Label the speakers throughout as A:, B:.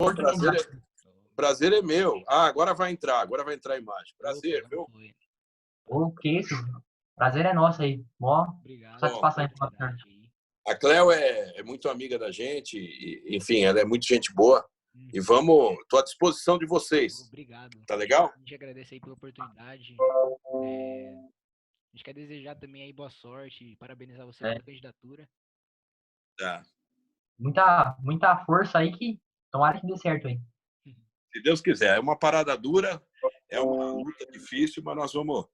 A: O prazer é meu. Agora vai entrar a imagem. Prazer,
B: Opa,
A: viu?
C: O que isso? Prazer é nosso aí. Mó
B: obrigado.
C: satisfação aí.
A: A Cleo é muito amiga da gente, enfim, ela é muito gente boa. E estou à disposição de vocês.
B: Obrigado.
A: Tá legal?
B: A gente agradece aí pela oportunidade. A gente quer desejar também aí boa sorte e parabenizar você pela candidatura.
A: Tá.
C: Muita força aí que tomara que dê certo aí.
A: Se Deus quiser. É uma parada dura, é uma luta difícil, mas nós vamos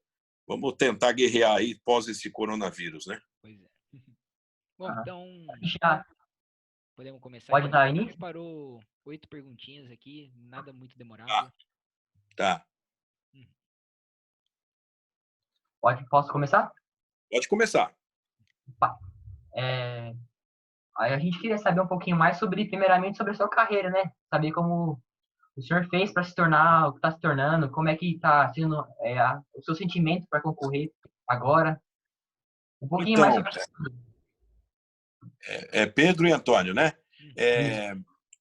A: tentar guerrear aí pós esse coronavírus, né?
B: Pois é. Bom, então podemos começar.
C: Pode dar início?
B: Preparou 8 perguntinhas aqui, nada muito demorado.
A: Tá.
C: Posso começar?
A: Pode começar.
C: Aí a gente queria saber um pouquinho mais primeiramente sobre a sua carreira, né? Saber como o senhor fez para se tornar o que está se tornando, como é que está sendo o seu sentimento para concorrer agora. Um pouquinho mais sobre isso.
A: Pedro e Antônio, né?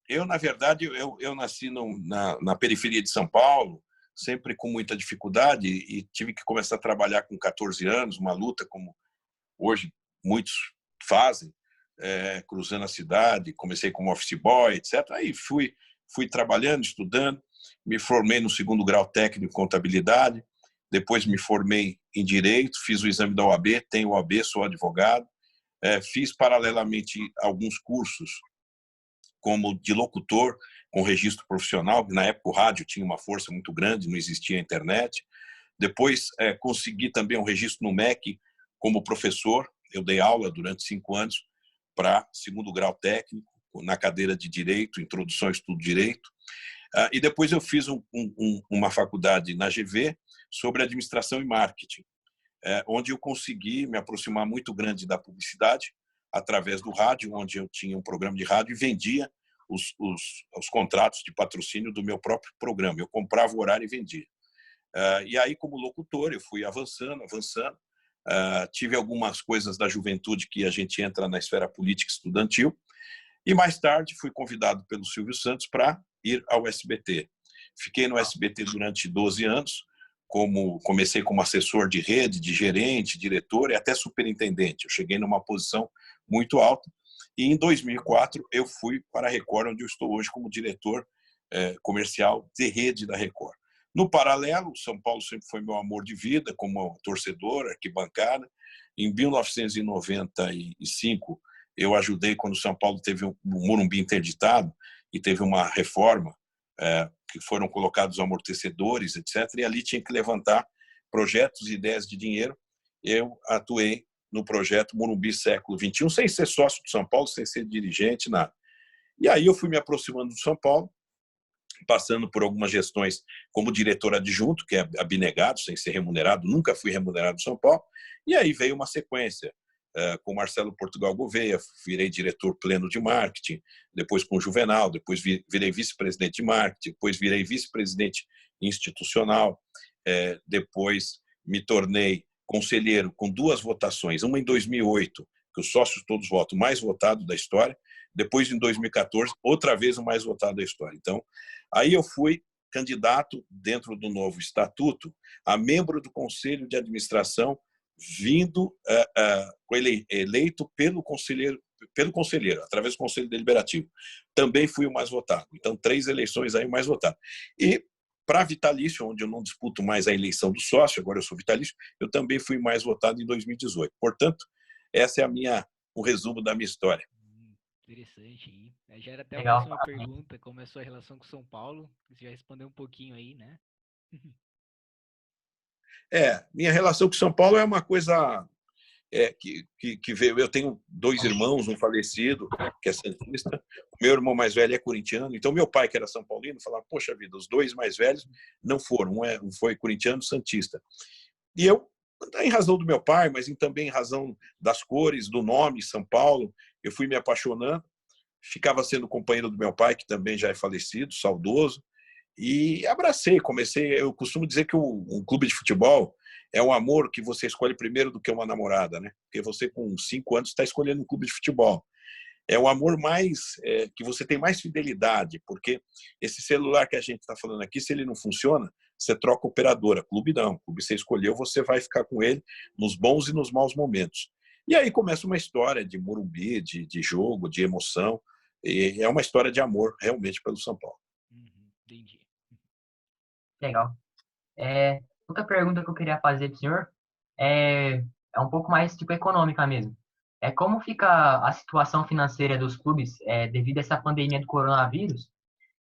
A: Eu, na verdade, eu nasci na periferia de São Paulo, sempre com muita dificuldade, e tive que começar a trabalhar com 14 anos, uma luta como hoje muitos fazem, cruzando a cidade. Comecei como office boy, etc. Aí fui trabalhando, estudando, me formei no 2º grau técnico em contabilidade, depois me formei em direito, fiz o exame da OAB, tenho OAB, sou advogado, fiz paralelamente alguns cursos como de locutor com registro profissional. Na época o rádio tinha uma força muito grande, não existia a internet. Depois consegui também um registro no MEC como professor. Eu dei aula durante 5 anos para 2º grau técnico na cadeira de Direito, Introdução ao Estudo de Direito. E depois eu fiz uma faculdade na GV sobre Administração e Marketing, onde eu consegui me aproximar muito grande da publicidade através do rádio, onde eu tinha um programa de rádio e vendia os contratos de patrocínio do meu próprio programa. Eu comprava o horário e vendia. E aí, como locutor, eu fui avançando. Tive algumas coisas da juventude que a gente entra na esfera política estudantil. E mais tarde fui convidado pelo Silvio Santos para ir ao SBT. Fiquei no SBT durante 12 anos. Comecei como assessor de rede, de gerente, diretor e até superintendente. Eu cheguei numa posição muito alta. E em 2004 eu fui para a Record, onde eu estou hoje como diretor comercial de rede da Record. No paralelo, São Paulo sempre foi meu amor de vida, como torcedor, arquibancada. Em 1995, eu ajudei quando São Paulo teve o Morumbi interditado e teve uma reforma, que foram colocados amortecedores, etc. E ali tinha que levantar projetos e ideias de dinheiro. Eu atuei no projeto Morumbi Século XXI, sem ser sócio do São Paulo, sem ser dirigente, nada. E aí eu fui me aproximando do São Paulo, passando por algumas gestões como diretor adjunto, que é abnegado, sem ser remunerado, nunca fui remunerado em São Paulo. E aí veio uma sequência, com Marcelo Portugal Gouveia, virei diretor pleno de marketing, depois com o Juvenal, depois virei vice-presidente de marketing, depois virei vice-presidente institucional, depois me tornei conselheiro com 2 votações, uma em 2008, que os sócios todos votam, mais votado da história, depois em 2014, outra vez o mais votado da história. Então, aí eu fui candidato dentro do novo estatuto a membro do Conselho de Administração, vindo eleito pelo conselheiro, através do Conselho Deliberativo. Também fui o mais votado. Então, 3 eleições aí, o mais votado. E para vitalício, onde eu não disputo mais a eleição do sócio, agora eu sou vitalício, eu também fui mais votado em 2018. Portanto, essa é o resumo da minha história.
B: Interessante, hein? Já era até a
C: Legal.
B: próxima pergunta, como é a sua relação com São Paulo? Você já respondeu um pouquinho aí, né?
A: Minha relação com São Paulo é uma coisa que veio. Eu tenho 2 irmãos, um falecido, que é santista, o meu irmão mais velho é corintiano, então meu pai, que era São Paulino, falava, poxa vida, os 2 mais velhos não foram, um foi corintiano, santista. E eu, em razão do meu pai, mas também em razão das cores, do nome, São Paulo, eu fui me apaixonando, ficava sendo companheiro do meu pai, que também já é falecido, saudoso, e abracei, comecei. Eu costumo dizer que um clube de futebol é um amor que você escolhe primeiro do que uma namorada, né? Porque você, com 5 anos, está escolhendo um clube de futebol. é o amor mais que você tem mais fidelidade, porque esse celular que a gente está falando aqui, se ele não funciona, você troca operadora. Clube não, clube você escolheu, você vai ficar com ele nos bons e nos maus momentos. E aí começa uma história de Morumbi, de jogo, de emoção, e é uma história de amor realmente pelo São Paulo.
B: Entendi.
C: Legal. Outra pergunta que eu queria fazer para o senhor é um pouco mais tipo econômica mesmo. Como fica a situação financeira dos clubes devido a essa pandemia do coronavírus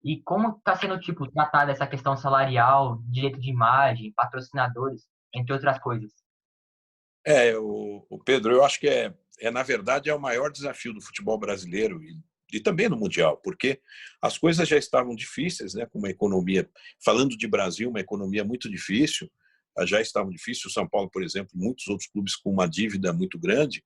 C: e como está sendo tipo tratada essa questão salarial, direito de imagem, patrocinadores, entre outras coisas?
A: O Pedro, eu acho que na verdade, é o maior desafio do futebol brasileiro e também no Mundial, porque as coisas já estavam difíceis, né, com uma economia, falando de Brasil, uma economia muito difícil, já estavam difíceis, o São Paulo, por exemplo, muitos outros clubes com uma dívida muito grande,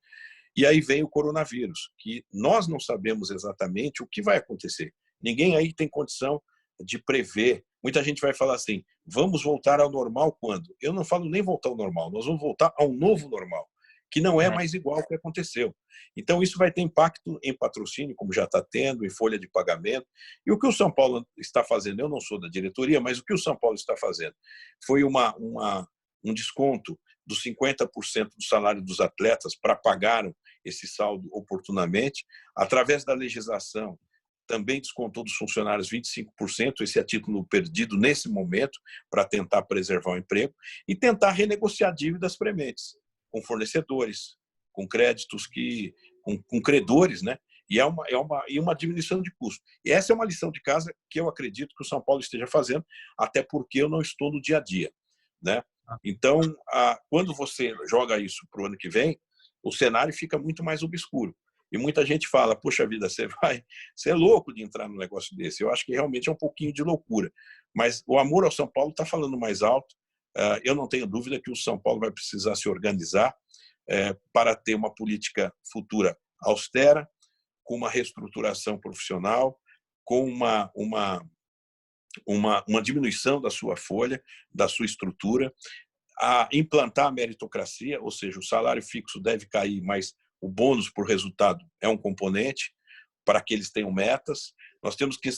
A: e aí vem o coronavírus, que nós não sabemos exatamente o que vai acontecer. Ninguém aí tem condição de prever. Muita gente vai falar assim, vamos voltar ao normal quando? Eu não falo nem voltar ao normal, nós vamos voltar ao novo normal, que não é mais igual ao que aconteceu. Então, isso vai ter impacto em patrocínio, como já está tendo, em folha de pagamento. E o que o São Paulo está fazendo, eu não sou da diretoria, mas o que o São Paulo está fazendo foi um desconto dos 50% do salário dos atletas para pagar esse saldo oportunamente, através da legislação, também descontou dos funcionários 25%, esse é título perdido nesse momento, para tentar preservar o emprego, e tentar renegociar dívidas prementes, com fornecedores, com créditos, com credores, né? E uma diminuição de custo. E essa é uma lição de casa que eu acredito que o São Paulo esteja fazendo, até porque eu não estou no dia a dia, né? Então, quando você joga isso para o ano que vem, o cenário fica muito mais obscuro. E muita gente fala, poxa vida, você é louco de entrar num negócio desse. Eu acho que realmente é um pouquinho de loucura. Mas o amor ao São Paulo está falando mais alto. Eu não tenho dúvida que o São Paulo vai precisar se organizar para ter uma política futura austera, com uma reestruturação profissional, com uma diminuição da sua folha, da sua estrutura, a implantar a meritocracia, ou seja, o salário fixo deve cair, mas o bônus por resultado é um componente para que eles tenham metas. Nós temos que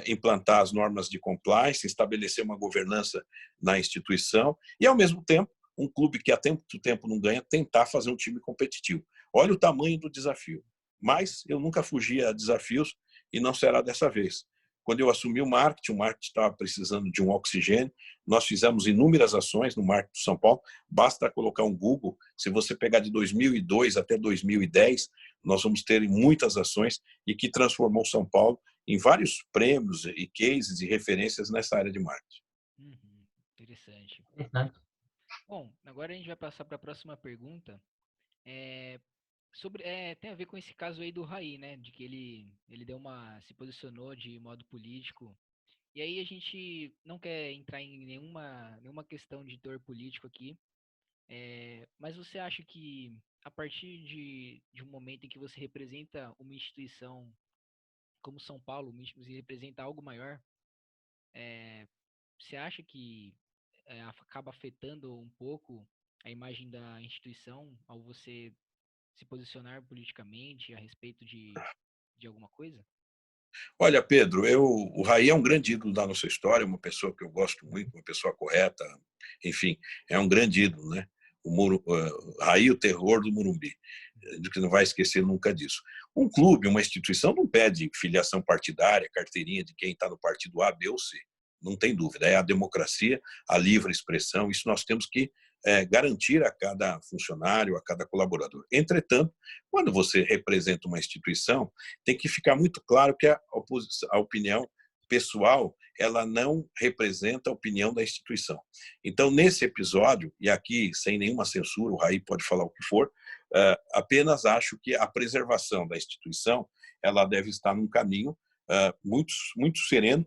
A: implantar as normas de compliance, estabelecer uma governança na instituição e, ao mesmo tempo, um clube que há muito tempo não ganha, tentar fazer um time competitivo. Olha o tamanho do desafio. Mas eu nunca fugi a desafios e não será dessa vez. Quando eu assumi o marketing estava precisando de um oxigênio. Nós fizemos inúmeras ações no marketing do São Paulo. Basta colocar um Google. Se você pegar de 2002 até 2010, nós vamos ter muitas ações e que transformou São Paulo em vários prêmios e cases e referências nessa área de marketing.
B: Interessante. Bom, agora a gente vai passar para a próxima pergunta. Tem a ver com esse caso aí do Raí, né? De que ele se posicionou de modo político. E aí a gente não quer entrar em nenhuma questão de teor político aqui. Mas você acha que a partir de um momento em que você representa uma instituição como São Paulo, você representa algo maior, você acha que acaba afetando um pouco a imagem da instituição ao você se posicionar politicamente a respeito de alguma coisa?
A: Olha, Pedro, o Raí é um grande ídolo da nossa história, uma pessoa que eu gosto muito, uma pessoa correta, enfim, é um grande ídolo, né? Raí, o terror do Morumbi, que não vai esquecer nunca disso. Um clube, uma instituição não pede filiação partidária, carteirinha de quem está no partido A, B ou C, não tem dúvida, é a democracia, a livre expressão, isso nós temos que garantir a cada funcionário, a cada colaborador. Entretanto, quando você representa uma instituição, tem que ficar muito claro que a opinião pessoal ela não representa a opinião da instituição. Então, nesse episódio, e aqui sem nenhuma censura, o Raí pode falar o que for, apenas acho que a preservação da instituição ela deve estar num caminho muito sereno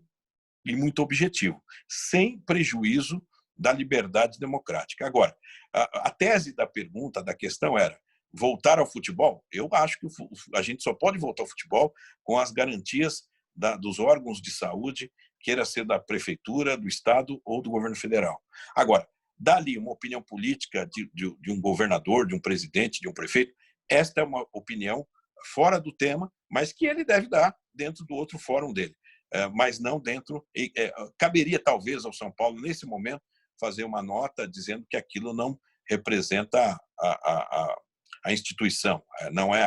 A: e muito objetivo, sem prejuízo da liberdade democrática. Agora, a tese da pergunta, da questão era voltar ao futebol? Eu acho que a gente só pode voltar ao futebol com as garantias dos órgãos de saúde, queira ser da prefeitura, do estado ou do governo federal. Agora, dali uma opinião política de um governador, de um presidente, de um prefeito, esta é uma opinião fora do tema, mas que ele deve dar dentro do outro fórum dele. Mas não dentro... Caberia, talvez, ao São Paulo, nesse momento, fazer uma nota dizendo que aquilo não representa a instituição.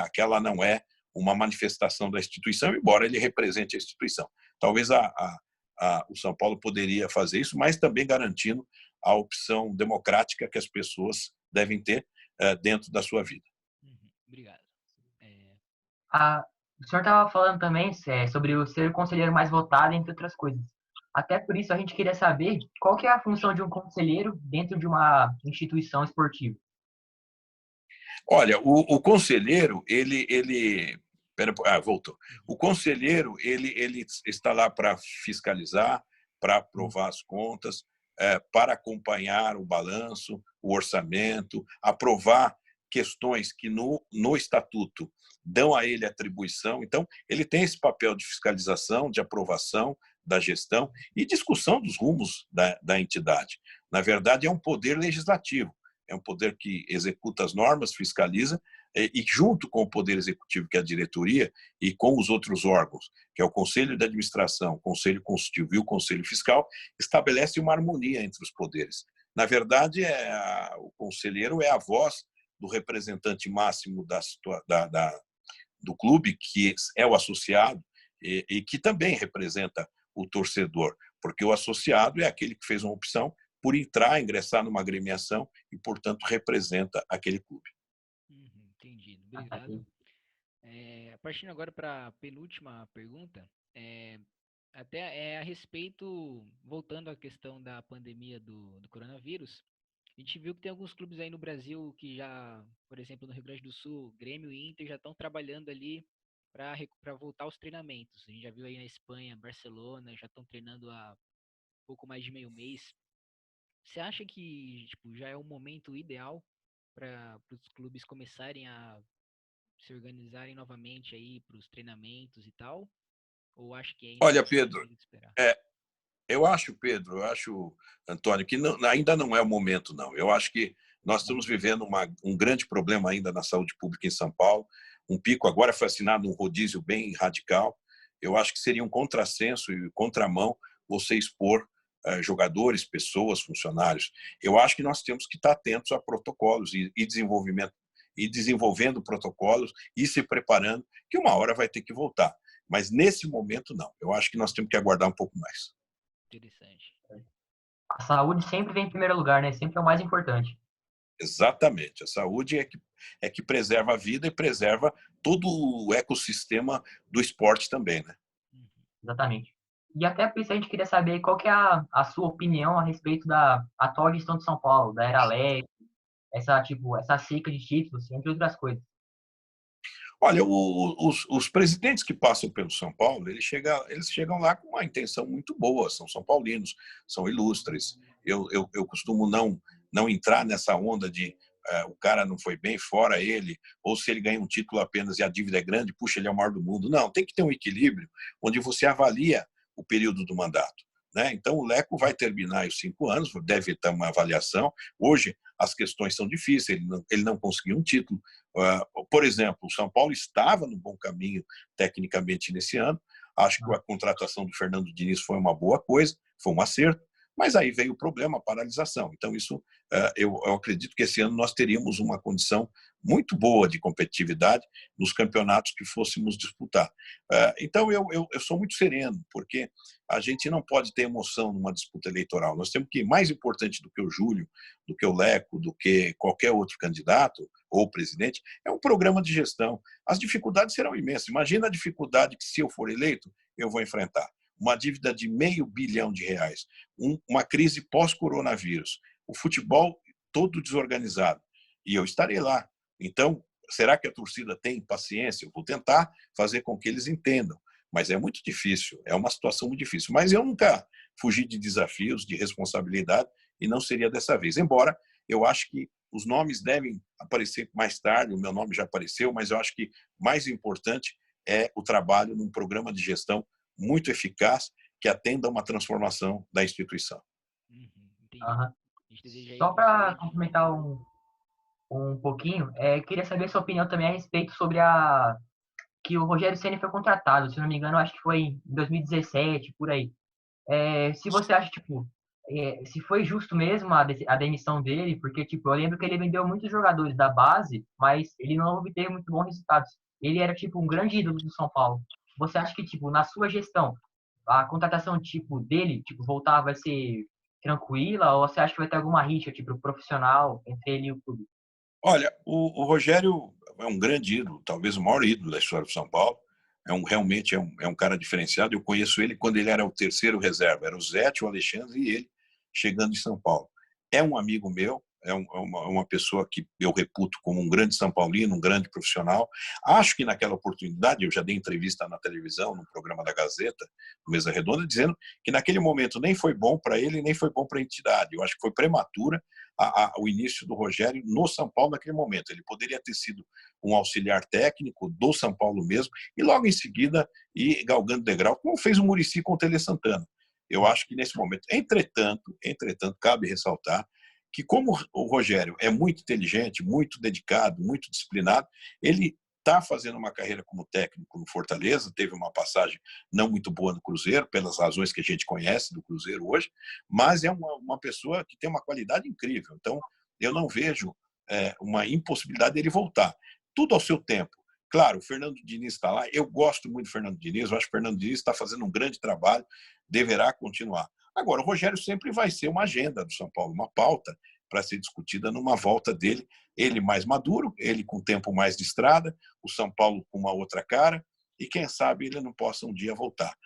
A: Aquela não é uma manifestação da instituição, embora ele represente a instituição. Talvez o São Paulo poderia fazer isso, mas também garantindo a opção democrática que as pessoas devem ter dentro da sua vida.
B: Obrigado.
C: O senhor estava falando também sobre o ser o conselheiro mais votado, entre outras coisas. Até por isso, a gente queria saber qual que é a função de um conselheiro dentro de uma instituição esportiva.
A: Olha, o conselheiro, voltou. O conselheiro, ele está lá para fiscalizar, para aprovar as contas, para acompanhar o balanço, o orçamento, aprovar questões que no estatuto dão a ele atribuição. Então, ele tem esse papel de fiscalização, de aprovação da gestão e discussão dos rumos da entidade. Na verdade, é um poder legislativo, é um poder que executa as normas, fiscaliza, e junto com o Poder Executivo, que é a diretoria, e com os outros órgãos, que é o Conselho de Administração, o Conselho Consultivo e o Conselho Fiscal, estabelece uma harmonia entre os poderes. Na verdade, o conselheiro é a voz do representante máximo do clube, que é o associado, e que também representa o torcedor, porque o associado é aquele que fez uma opção por ingressar numa agremiação e, portanto, representa aquele clube.
B: Entendido. Obrigado. Partindo agora para a penúltima pergunta, até a respeito, voltando à questão da pandemia do coronavírus, a gente viu que tem alguns clubes aí no Brasil que já, por exemplo, no Rio Grande do Sul, Grêmio e Inter já estão trabalhando ali para voltar aos treinamentos. A gente já viu aí na Espanha, Barcelona, já estão treinando há pouco mais de meio mês. Você acha que já é o momento ideal para os clubes começarem a se organizarem novamente aí para os treinamentos e tal? Ou acha que ainda
A: Olha, Pedro,
B: tem que esperar?
A: eu acho, Antônio, que ainda não é o momento, não. Eu acho que nós estamos vivendo um grande problema ainda na saúde pública em São Paulo, um pico agora fascinado, um rodízio bem radical. Eu acho que seria um contrassenso e contramão você expor jogadores, pessoas, funcionários. Eu acho que nós temos que estar atentos a protocolos e desenvolvimento, e desenvolvendo protocolos e se preparando, que uma hora vai ter que voltar. Mas nesse momento, não. Eu acho que nós temos que aguardar um pouco mais.
B: Interessante.
C: A saúde sempre vem em primeiro lugar, né? Sempre é o mais importante.
A: Exatamente. A saúde é que preserva a vida e preserva todo o ecossistema do esporte também, né?
C: Exatamente. E até por isso a gente queria saber qual que é a sua opinião a respeito da atual gestão de São Paulo, da Era Leque, essa seca de títulos, entre outras coisas.
A: Olha, os presidentes que passam pelo São Paulo, eles chegam lá com uma intenção muito boa, são São Paulinos, são ilustres. Eu costumo não entrar nessa onda de o cara não foi bem, fora ele, ou se ele ganha um título apenas e a dívida é grande, puxa, ele é o maior do mundo. Não, tem que ter um equilíbrio onde você avalia o período do mandato. Né? Então, o Leco vai terminar os 5 anos, deve ter uma avaliação. Hoje, as questões são difíceis, ele não conseguiu um título. Por exemplo, o São Paulo estava no bom caminho tecnicamente nesse ano. Acho que a contratação do Fernando Diniz foi uma boa coisa, foi um acerto, mas aí veio o problema, a paralisação. Então, isso eu acredito que esse ano nós teríamos uma condição muito boa de competitividade nos campeonatos que fôssemos disputar. Então, eu sou muito sereno, porque a gente não pode ter emoção numa disputa eleitoral. Nós temos que, mais importante do que o Júlio, do que o Leco, do que qualquer outro candidato ou presidente, é um programa de gestão. As dificuldades serão imensas. Imagina a dificuldade que, se eu for eleito, eu vou enfrentar. Uma dívida de R$500 bilhão, uma crise pós-coronavírus, o futebol todo desorganizado. E eu estarei lá. Então, será que a torcida tem paciência? Eu vou tentar fazer com que eles entendam. Mas é muito difícil, é uma situação muito difícil. Mas eu nunca fugi de desafios, de responsabilidade, e não seria dessa vez. Embora eu acho que os nomes devem aparecer mais tarde, o meu nome já apareceu, mas eu acho que mais importante é o trabalho num programa de gestão muito eficaz que atenda a uma transformação da instituição.
B: Entendi.
C: Uhum.
B: A gente deseja aí
C: Só para
B: excelente...
C: complementar um pouquinho, queria saber a sua opinião também a respeito sobre a que o Rogério Ceni foi contratado, se não me engano, acho que foi em 2017, por aí. Se você acha, tipo, se foi justo mesmo a demissão dele, porque, tipo, eu lembro que ele vendeu muitos jogadores da base, mas ele não obteve muito bons resultados. Ele era, tipo, um grande ídolo do São Paulo. Você acha que, tipo, na sua gestão, a contratação, tipo, dele, tipo, voltar vai ser tranquila, ou você acha que vai ter alguma rixa, tipo, profissional entre ele e o clube?
A: Olha, o Rogério é um grande ídolo, talvez o maior ídolo da história do São Paulo. Realmente é um cara diferenciado. Eu conheço ele quando ele era o terceiro reserva. Era o Zete, o Alexandre e ele chegando em São Paulo. É um amigo meu, uma pessoa que eu reputo como um grande São Paulino, um grande profissional. Acho que naquela oportunidade, eu já dei entrevista na televisão, no programa da Gazeta, no Mesa Redonda, dizendo que naquele momento nem foi bom para ele, nem foi bom para a entidade. Eu acho que foi prematura o início do Rogério no São Paulo naquele momento. Ele poderia ter sido um auxiliar técnico do São Paulo mesmo e logo em seguida ir galgando degrau, como fez o Muricy com o Tele Santana. Eu acho que nesse momento, entretanto, cabe ressaltar que como o Rogério é muito inteligente, muito dedicado, muito disciplinado, ele está fazendo uma carreira como técnico no Fortaleza, teve uma passagem não muito boa no Cruzeiro, pelas razões que a gente conhece do Cruzeiro hoje, mas é uma pessoa que tem uma qualidade incrível. Então, eu não vejo uma impossibilidade dele voltar. Tudo ao seu tempo. Claro, o Fernando Diniz está lá, eu gosto muito do Fernando Diniz, eu acho que o Fernando Diniz está fazendo um grande trabalho, deverá continuar. Agora, o Rogério sempre vai ser uma agenda do São Paulo, uma pauta para ser discutida numa volta dele, ele mais maduro, ele com tempo mais de estrada, o São Paulo com uma outra cara, e quem sabe ele não possa um dia voltar.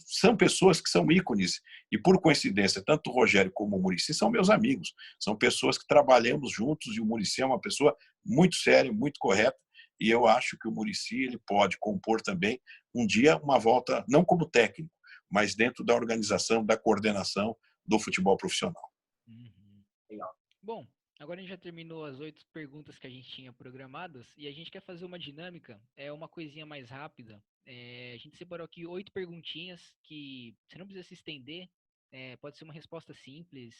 A: São pessoas que são ícones, e por coincidência, tanto o Rogério como o Muricy são meus amigos, são pessoas que trabalhamos juntos, e o Muricy é uma pessoa muito séria, muito correta, e eu acho que o Muricy ele pode compor também um dia uma volta, não como técnico, mas dentro da organização, da coordenação do futebol profissional.
B: Uhum. Legal. Bom, agora a gente já terminou as 8 perguntas que a gente tinha programadas e a gente quer fazer uma dinâmica, uma coisinha mais rápida. A gente separou aqui 8 perguntinhas que você não precisa se estender, pode ser uma resposta simples.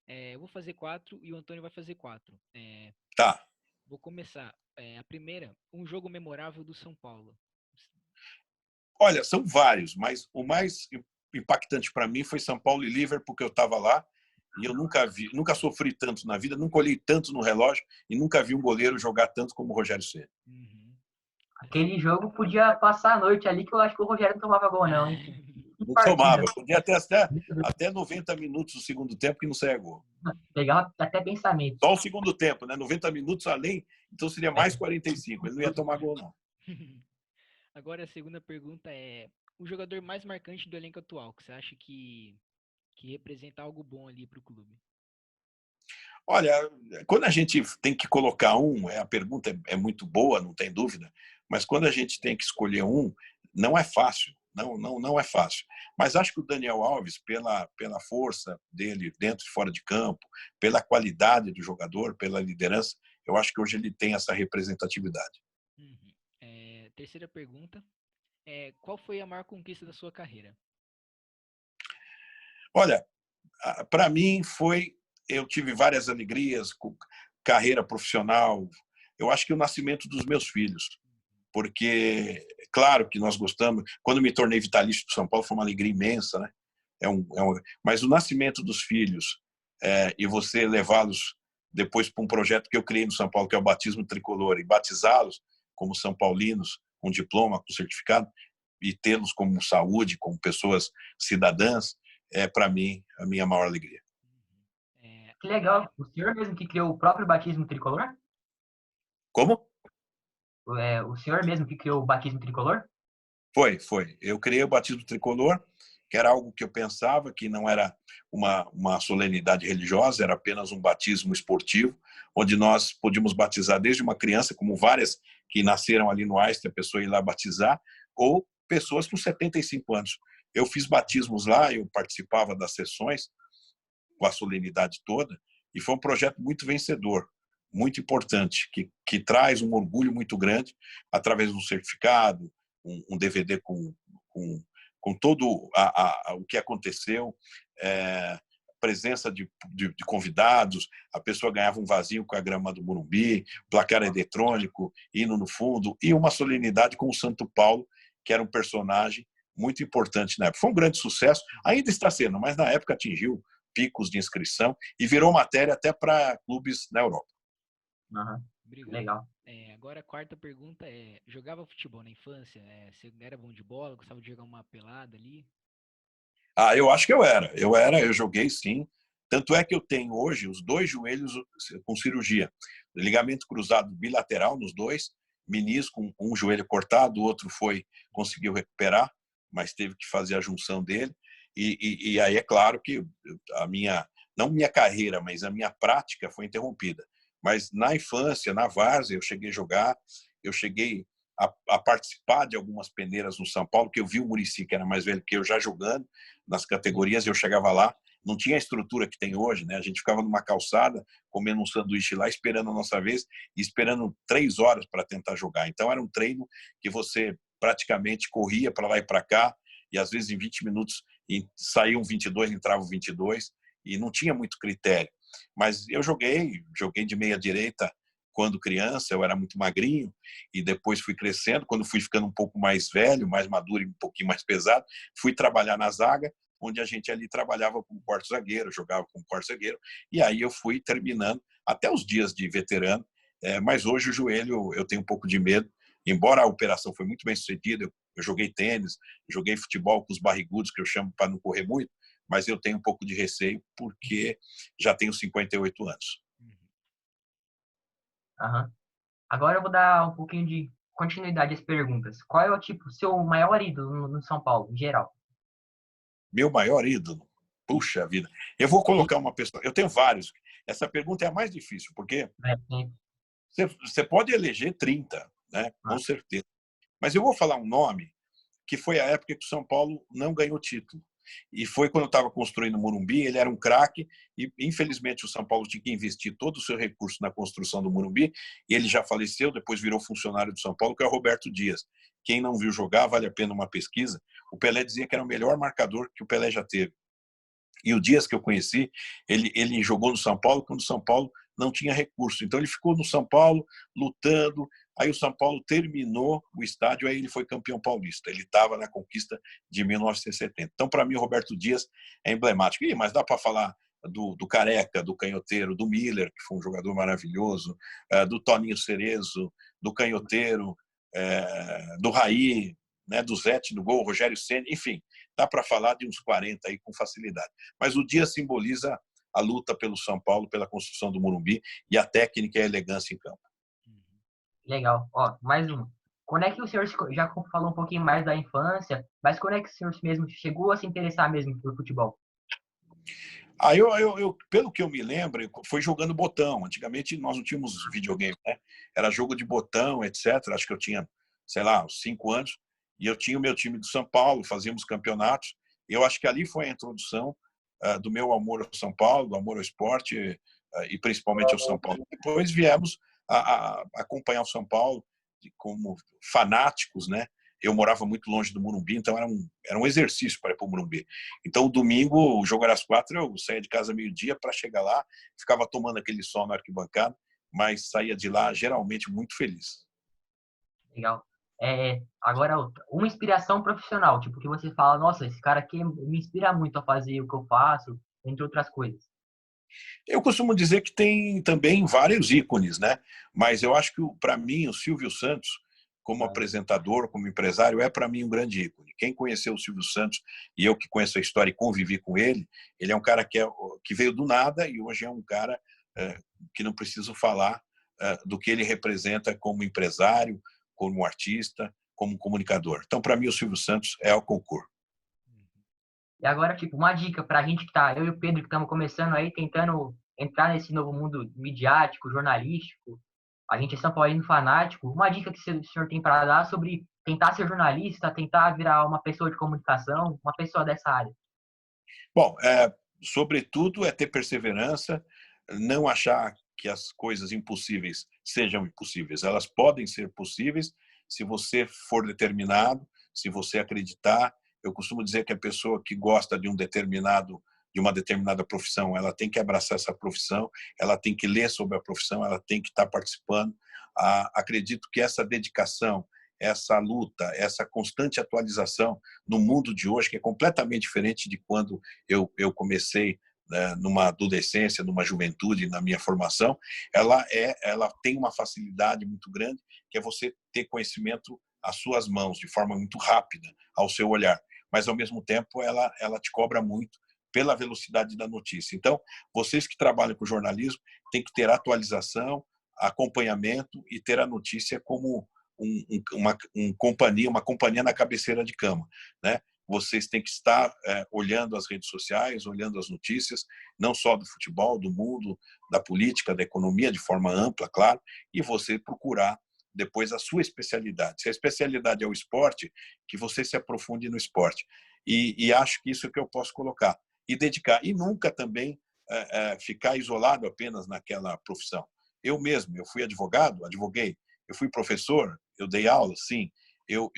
B: Eu vou fazer 4 e o Antônio vai fazer 4.
A: Tá.
B: Vou começar. A primeira, um jogo memorável do São Paulo.
A: Olha, são vários, mas o mais impactante para mim foi São Paulo e Liverpool, porque eu estava lá e eu nunca sofri tanto na vida, nunca olhei tanto no relógio e nunca vi um goleiro jogar tanto como o Rogério Ceni.
B: Uhum.
C: Aquele jogo podia passar a noite ali, que eu acho que o Rogério não tomava gol, não, hein?
A: Não tomava, podia até 90 minutos do segundo tempo que não saia gol.
C: Pegava até pensamento.
A: Só o segundo tempo, né? 90 minutos além, então seria mais 45. Ele não ia tomar gol, não.
B: Agora a segunda pergunta é o jogador mais marcante do elenco atual, que você acha que representa algo bom ali para o clube?
A: Olha, quando a gente tem que colocar a pergunta é muito boa, não tem dúvida, mas quando a gente tem que escolher não é fácil, não é fácil. Mas acho que o Daniel Alves, pela força dele dentro e fora de campo, pela qualidade do jogador, pela liderança, eu acho que hoje ele tem essa representatividade.
B: Uhum. Terceira pergunta, qual foi a maior conquista da sua carreira?
A: Olha, para mim eu tive várias alegrias com carreira profissional. Eu acho que o nascimento dos meus filhos, porque claro que nós gostamos. Quando me tornei vitalício do São Paulo foi uma alegria imensa, né? Mas o nascimento dos filhos e você levá-los depois para um projeto que eu criei no São Paulo, que é o Batismo Tricolor, e batizá-los como são paulinos, com diploma, com certificado, e tê-los como saúde, como pessoas cidadãs, para mim, a minha maior alegria.
C: Que legal. O senhor mesmo que criou o próprio batismo tricolor?
A: Como?
C: O senhor mesmo que criou o batismo tricolor?
A: Foi. Eu criei o Batismo Tricolor, que era algo que eu pensava que não era uma solenidade religiosa, era apenas um batismo esportivo, onde nós podíamos batizar desde uma criança, como várias que nasceram ali no Einstein, a pessoa ir lá batizar, ou pessoas com 75 anos. Eu fiz batismos lá, eu participava das sessões, com a solenidade toda, e foi um projeto muito vencedor, muito importante, que traz um orgulho muito grande através de um certificado, um DVD com todo o que aconteceu. presença de convidados, a pessoa ganhava um vasinho com a grama do Morumbi, placar eletrônico, hino no fundo, e uma solenidade com o Santo Paulo, que era um personagem muito importante na época. Foi um grande sucesso, ainda está sendo, mas na época atingiu picos de inscrição e virou matéria até para clubes na Europa.
C: Aham,
B: Obrigado.
C: legal.
B: Agora a quarta pergunta é, jogava futebol na infância? Você era bom de bola, gostava de jogar uma pelada ali?
A: Eu acho que eu joguei sim. Tanto é que eu tenho hoje os 2 joelhos com cirurgia. Ligamento cruzado bilateral nos 2, menisco, um joelho cortado, o outro conseguiu recuperar, mas teve que fazer a junção dele. E aí é claro que não minha carreira, mas a minha prática foi interrompida. Mas na infância, na várzea, eu cheguei a jogar, eu cheguei a participar de algumas peneiras no São Paulo, que eu vi o Muricy, que era mais velho que eu, já jogando nas categorias, e eu chegava lá, não tinha a estrutura que tem hoje, né? A gente ficava numa calçada, comendo um sanduíche lá, esperando a nossa vez, e esperando 3 horas para tentar jogar. Então era um treino que você praticamente corria para lá e para cá, e às vezes em 20 minutos saíam 22, entravam 22, e não tinha muito critério. Mas eu joguei de meia direita quando criança, eu era muito magrinho, e depois fui crescendo. Quando fui ficando um pouco mais velho, mais maduro e um pouquinho mais pesado, fui trabalhar na zaga, onde a gente ali trabalhava como quarto zagueiro, jogava como quarto zagueiro, e aí eu fui terminando até os dias de veterano, mas hoje o joelho eu tenho um pouco de medo, embora a operação foi muito bem sucedida, eu joguei tênis, joguei futebol com os barrigudos, que eu chamo para não correr muito, mas eu tenho um pouco de receio porque já tenho 58 anos.
C: Aham. Agora eu vou dar um pouquinho de continuidade às perguntas. Qual é o seu maior ídolo no São Paulo, em geral?
A: Meu maior ídolo? Puxa vida. Eu vou
C: E,
A: colocar uma pessoa. Eu tenho vários. Essa pergunta é a mais difícil, porque
C: sim.
A: você pode eleger 30, né? Com
C: Ah,
A: certeza. Mas eu vou falar um nome que foi a época que o São Paulo não ganhou título. E foi quando eu estava construindo o Morumbi, ele era um craque, e infelizmente o São Paulo tinha que investir todo o seu recurso na construção do Morumbi, e ele já faleceu, depois virou funcionário do São Paulo, que é o Roberto Dias. Quem não viu jogar, vale a pena uma pesquisa. O Pelé dizia que era o melhor marcador que o Pelé já teve. E o Dias que eu conheci, ele jogou no São Paulo quando o São Paulo não tinha recurso. Então ele ficou no São Paulo lutando. Aí o São Paulo terminou o estádio, aí ele foi campeão paulista. Ele estava na conquista de 1970. Então, para mim, o Roberto Dias é emblemático. Mas dá para falar do Careca, do Canhoteiro, do Miller, que foi um jogador maravilhoso, do Toninho Cerezo, do Canhoteiro, do Raí, né, do Zete no gol, Rogério Ceni, enfim, dá para falar de uns 40 aí com facilidade. Mas o dia simboliza a luta pelo São Paulo, pela construção do Morumbi e a técnica e a elegância em campo.
C: legal. Ó, mais uma. Quando é que o senhor já falou um pouquinho mais da infância, mas quando é que o senhor mesmo chegou a se interessar mesmo por futebol?
A: Pelo que eu me lembro, foi jogando botão. Antigamente nós não tínhamos videogame, né? Era jogo de botão, etc. Acho que eu tinha, sei lá, uns 5 anos. E eu tinha o meu time do São Paulo, fazíamos campeonatos. Eu acho que ali foi a introdução do meu amor ao São Paulo, do amor ao esporte e principalmente ao São Paulo. Depois viemos a acompanhar o São Paulo como fanáticos, né? Eu morava muito longe do Morumbi, então era um exercício para ir para o Morumbi. Então, o domingo, o jogo era às 4, eu saía de casa meio-dia para chegar lá, ficava tomando aquele sol na arquibancada, mas saía de lá geralmente muito feliz.
C: Legal. Agora, uma inspiração profissional, tipo, que você fala, nossa, esse cara aqui me inspira muito a fazer o que eu faço, entre outras coisas.
A: Eu costumo dizer que tem também vários ícones, né? Mas eu acho que, para mim, o Silvio Santos, como apresentador, como empresário, é para mim um grande ícone. Quem conheceu o Silvio Santos, e eu que conheço a história e convivi com ele é um cara que veio do nada e hoje é um cara que não preciso falar do que ele representa como empresário, como artista, como comunicador. Então, para mim, o Silvio Santos é o concurso.
C: E agora, tipo, uma dica pra gente que tá, eu e o Pedro que estamos começando aí, tentando entrar nesse novo mundo midiático, jornalístico, a gente é São Paulino fanático, uma dica que o senhor tem para dar sobre tentar ser jornalista, tentar virar uma pessoa de comunicação, uma pessoa dessa área.
A: Bom, sobretudo é ter perseverança, não achar que as coisas impossíveis sejam impossíveis. Elas podem ser possíveis se você for determinado, se você acreditar. Eu costumo dizer que a pessoa que gosta de um determinado de uma determinada profissão, ela tem que abraçar essa profissão, ela tem que ler sobre a profissão, ela tem que estar participando. Acredito que essa dedicação, essa luta, essa constante atualização no mundo de hoje, que é completamente diferente de quando eu comecei, né, numa adolescência, numa juventude, na minha formação, ela tem uma facilidade muito grande, que é você ter conhecimento às suas mãos, de forma muito rápida, ao seu olhar. Mas, ao mesmo tempo, ela te cobra muito pela velocidade da notícia. Então, vocês que trabalham com jornalismo têm que ter atualização, acompanhamento e ter a notícia como uma companhia na cabeceira de cama, né? Vocês têm que estar olhando as redes sociais, olhando as notícias, não só do futebol, do mundo, da política, da economia, de forma ampla, claro, e você procurar depois a sua especialidade. Se a especialidade é o esporte, que você se aprofunde no esporte. E acho que isso é o que eu posso colocar. E dedicar. E nunca também ficar isolado apenas naquela profissão. Eu mesmo, eu fui advogado, advoguei. Eu fui professor, eu dei aula, sim. Eu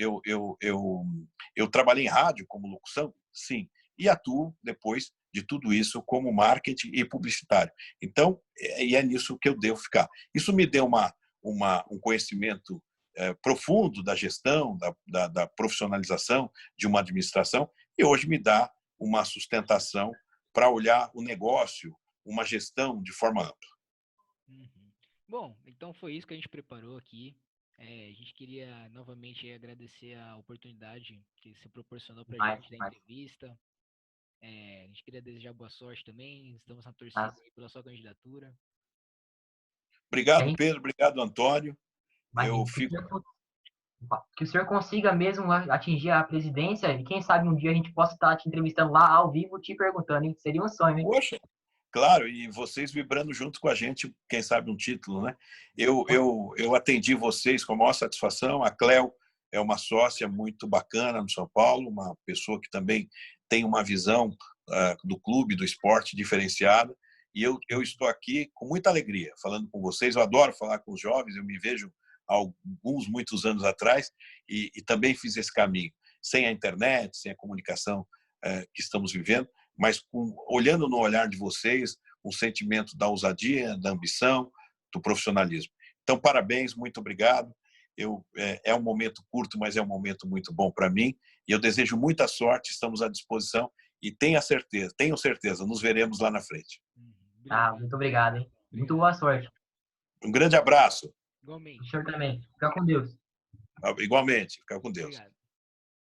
A: trabalhei em rádio como locução, sim. E atuo, depois de tudo isso, como marketing e publicitário. Então, é nisso que eu devo ficar. Isso me deu um conhecimento profundo da gestão, da profissionalização de uma administração, e hoje me dá uma sustentação para olhar o negócio, uma gestão de forma ampla.
B: Uhum. Bom, então foi isso que a gente preparou aqui. A gente queria novamente agradecer a oportunidade que se proporcionou para a gente da
C: Mas,
B: entrevista. A gente queria desejar boa sorte também. Estamos na torcida
C: mas,
B: aí pela sua candidatura.
C: que a
A: Obrigado,
C: gente,
A: Pedro. Obrigado, Antônio. Eu
C: imagina,
A: fico.
C: que o senhor consiga mesmo atingir a presidência e quem sabe um dia a gente possa estar te entrevistando lá ao vivo, te perguntando, hein? Seria um sonho, hein?
A: Poxa, claro, e vocês vibrando junto com a gente, quem sabe um título, né? Eu atendi vocês com a maior satisfação. A Cléo é uma sócia muito bacana no São Paulo, uma pessoa que também tem uma visão do clube, do esporte diferenciada. E eu estou aqui com muita alegria falando com vocês. Eu adoro falar com os jovens, eu me vejo há muitos anos atrás e também fiz esse caminho, sem a internet, sem a comunicação que estamos vivendo, mas olhando no olhar de vocês o sentimento da ousadia, da ambição, do profissionalismo. Então, parabéns, muito obrigado. É um momento curto, mas é um momento muito bom para mim. E eu desejo muita sorte, estamos à disposição e tenho certeza, nos veremos lá na frente.
C: Ah,
B: Obrigado.
C: muito obrigado, hein? Muito
B: Obrigado.
C: boa sorte.
A: Um grande abraço.
C: O
B: Igualmente.
C: senhor também. Fica com Deus.
A: Igualmente. Fica com Deus.
B: Obrigado.